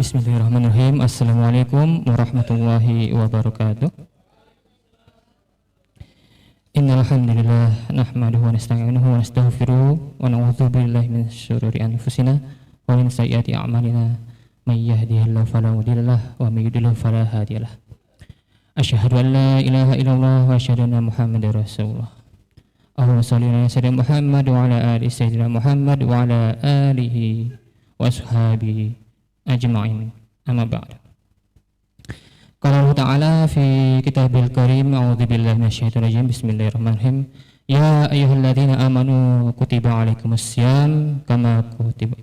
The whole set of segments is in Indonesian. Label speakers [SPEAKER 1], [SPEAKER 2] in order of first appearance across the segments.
[SPEAKER 1] Bismillahirrahmanirrahim. Assalamualaikum warahmatullahi wabarakatuh. Innal hamdalillah nahmaduhu wa nasta'inuhu wa nastaghfiruh wa na'udzu billahi min syururi anfusina wa min sayyiati a'malina may yahdihillahu fala mudhillalah wa may yudlil fala hadiyalah. Asyhadu an la ilaha illallah wa asyhadu anna Muhammadar Rasulullah. Allahumma shalli ala sayyidina Muhammad wa ala ali sayyidina Muhammad wa ala alihi wa ashabihi ajma'in. Amma ba'd. Qala Allah Ta'ala fi kitabil karim, a'udzu billahi minasyaitonir rajim. Bismillahirrahmanirrahim. Ya ayyuhalladzina amanu kutiba 'alaikumus syiyam kama kutiba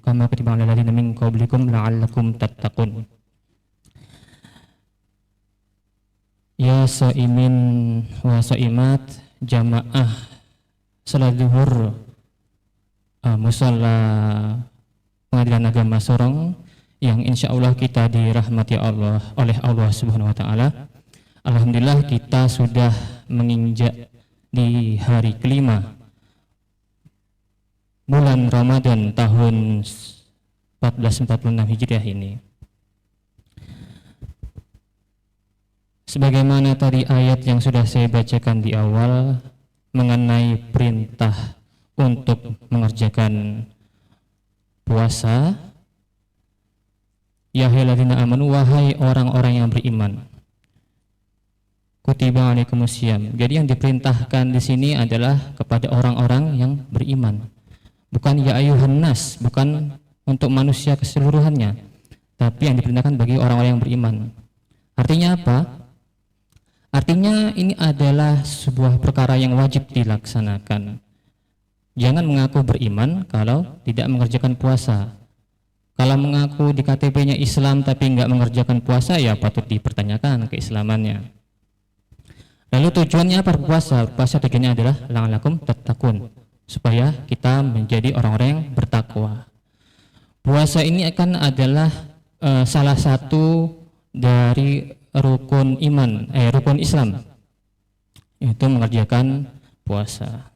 [SPEAKER 1] 'alal ladzina min qablikum la'allakum tattaqun. Ya shaimin wa shaimat jamaah salat zuhur musalla Pengadilan Agama Sorong yang insya Allah kita dirahmati Allah oleh Allah Subhanahu Wa Taala. Alhamdulillah kita sudah menginjak di hari kelima bulan Ramadan tahun 1446 Hijriah ini. Sebagaimana tadi ayat yang sudah saya bacakan di awal mengenai perintah untuk mengerjakan puasa, ya ayyuhalladzina amanu, wahai orang-orang yang beriman, kutiba 'alaikumus syiyam. Jadi yang diperintahkan di sini adalah kepada orang-orang yang beriman, bukan ya ayyuhan nas, bukan untuk manusia keseluruhannya, tapi yang diperintahkan bagi orang-orang yang beriman. Artinya apa? Artinya ini adalah sebuah perkara yang wajib dilaksanakan. Jangan mengaku beriman kalau tidak mengerjakan puasa. Kalau mengaku di KTP-nya Islam tapi nggak mengerjakan puasa, ya patut dipertanyakan keislamannya. Lalu tujuannya apa puasa? Puasa tujuannya adalah la'allakum tattaqun, supaya kita menjadi orang-orang yang bertakwa. Puasa ini akan adalah salah satu dari rukun iman, rukun Islam, itu mengerjakan puasa.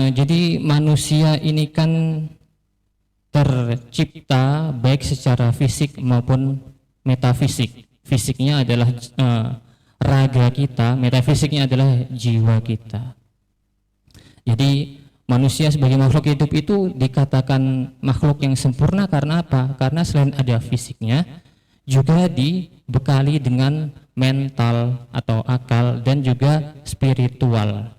[SPEAKER 1] Jadi manusia ini kan tercipta baik secara fisik maupun metafisik. Fisiknya adalah raga kita, metafisiknya adalah jiwa kita. Jadi manusia sebagai makhluk hidup itu dikatakan makhluk yang sempurna karena apa? Karena selain ada fisiknya, juga dibekali dengan mental atau akal dan juga spiritual.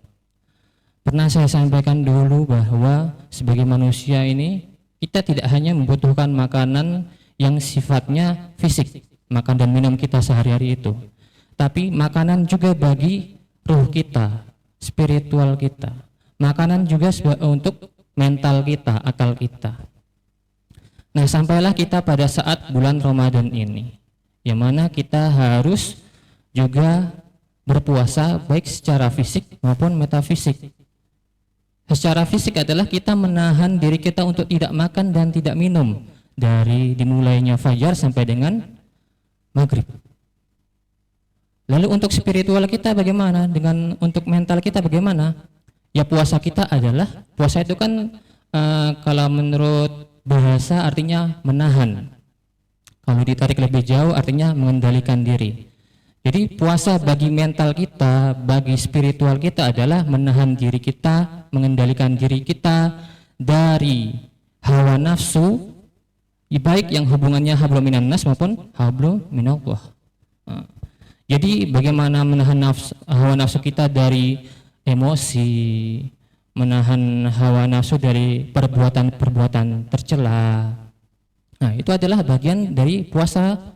[SPEAKER 1] Pernah saya sampaikan dulu bahwa sebagai manusia ini kita tidak hanya membutuhkan makanan yang sifatnya fisik, makan dan minum kita sehari-hari itu, tapi makanan juga bagi ruh kita, spiritual kita. Makanan juga untuk mental kita, akal kita. Nah, sampailah kita pada saat bulan Ramadan ini, yang mana kita harus juga berpuasa baik secara fisik maupun metafisik. Secara fisik adalah kita menahan diri kita untuk tidak makan dan tidak minum dari dimulainya fajar sampai dengan maghrib. Lalu untuk spiritual kita bagaimana? Dengan untuk mental kita bagaimana? Ya puasa kita adalah, puasa itu kan kalau menurut bahasa artinya menahan. Kalau ditarik lebih jauh artinya mengendalikan diri. Jadi puasa bagi mental kita, bagi spiritual kita adalah menahan diri kita, mengendalikan diri kita dari hawa nafsu, baik yang hubungannya hablum minan nas maupun hablum minallah. Jadi bagaimana menahan hawa nafsu kita dari emosi, menahan hawa nafsu dari perbuatan-perbuatan tercela. Nah, itu adalah bagian dari puasa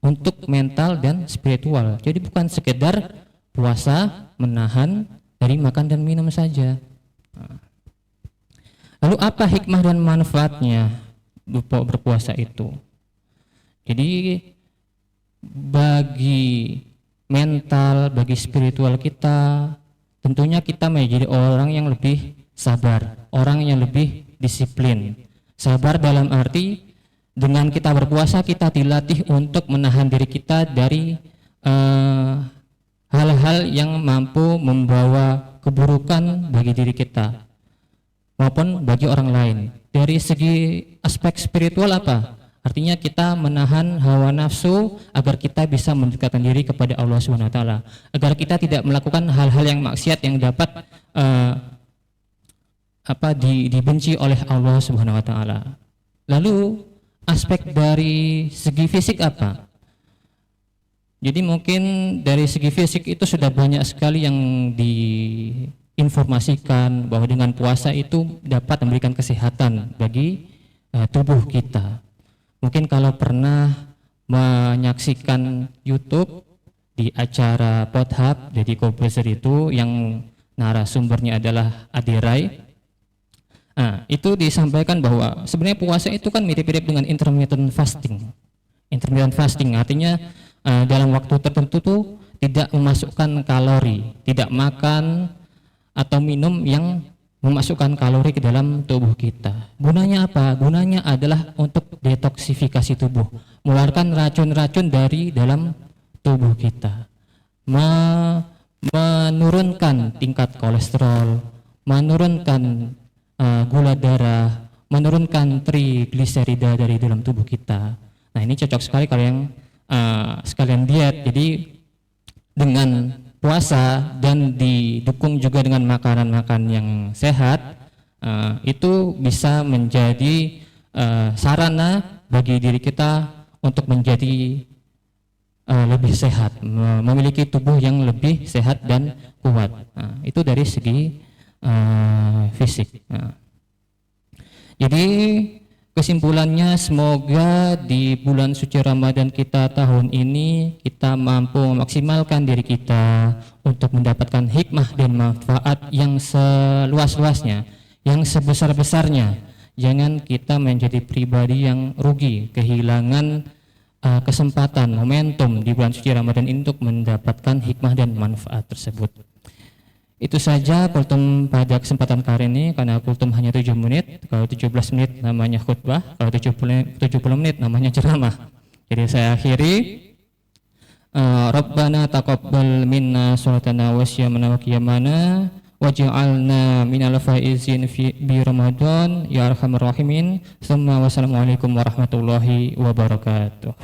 [SPEAKER 1] untuk mental dan spiritual. Jadi bukan sekedar puasa menahan dari makan dan minum saja. Lalu apa hikmah dan manfaatnya berpuasa itu? Jadi bagi mental, bagi spiritual kita, tentunya kita menjadi orang yang lebih sabar, orang yang lebih disiplin. Sabar dalam arti dengan kita berpuasa kita dilatih untuk menahan diri kita dari hal-hal yang mampu membawa keburukan bagi diri kita. maupun bagi orang lain. Dari segi aspek spiritual apa? Artinya kita menahan hawa nafsu agar kita bisa mendekatkan diri kepada Allah Subhanahu wa taala, agar kita tidak melakukan hal-hal yang maksiat yang dapat dibenci oleh Allah Subhanahu wa taala. Lalu aspek dari segi fisik apa? Jadi mungkin dari segi fisik itu sudah banyak sekali yang diinformasikan bahwa dengan puasa itu dapat memberikan kesehatan bagi tubuh kita. Mungkin kalau pernah menyaksikan YouTube di acara Podhub Deddy Corbuzier itu yang narasumbernya adalah Adirai. Nah, itu disampaikan bahwa sebenarnya puasa itu kan mirip-mirip dengan intermittent fasting. Intermittent fasting artinya dalam waktu tertentu tuh tidak memasukkan kalori, tidak makan atau minum yang memasukkan kalori ke dalam tubuh kita. Gunanya apa? Gunanya adalah untuk detoksifikasi tubuh, mengeluarkan racun-racun dari dalam tubuh kita, menurunkan tingkat kolesterol, menurunkan gula darah, menurunkan trigliserida dari dalam tubuh kita. Nah, ini cocok sekali kalau yang sekalian diet. Jadi dengan puasa dan didukung juga dengan makanan-makanan yang sehat, itu bisa menjadi sarana bagi diri kita untuk menjadi lebih sehat, memiliki tubuh yang lebih sehat dan kuat. Itu dari segi fisik. Jadi kesimpulannya, semoga di bulan suci Ramadan kita tahun ini kita mampu memaksimalkan diri kita untuk mendapatkan hikmah dan manfaat yang seluas-luasnya, yang sebesar-besarnya. Jangan kita menjadi pribadi yang rugi, kehilangan kesempatan, momentum di bulan suci Ramadan ini untuk mendapatkan hikmah dan manfaat tersebut. Itu saja kultum pada kesempatan kali ini, karena kultum hanya 7 menit, kalau 17 menit namanya khutbah, kalau 70 menit namanya ceramah. Jadi saya akhiri, Rabbana taqabbal minna sholatana wa siyamana wa qiyamana waj'alna minal faizin bi Ramadan ya arhamar rahimin. Wassalamualaikum warahmatullahi wabarakatuh.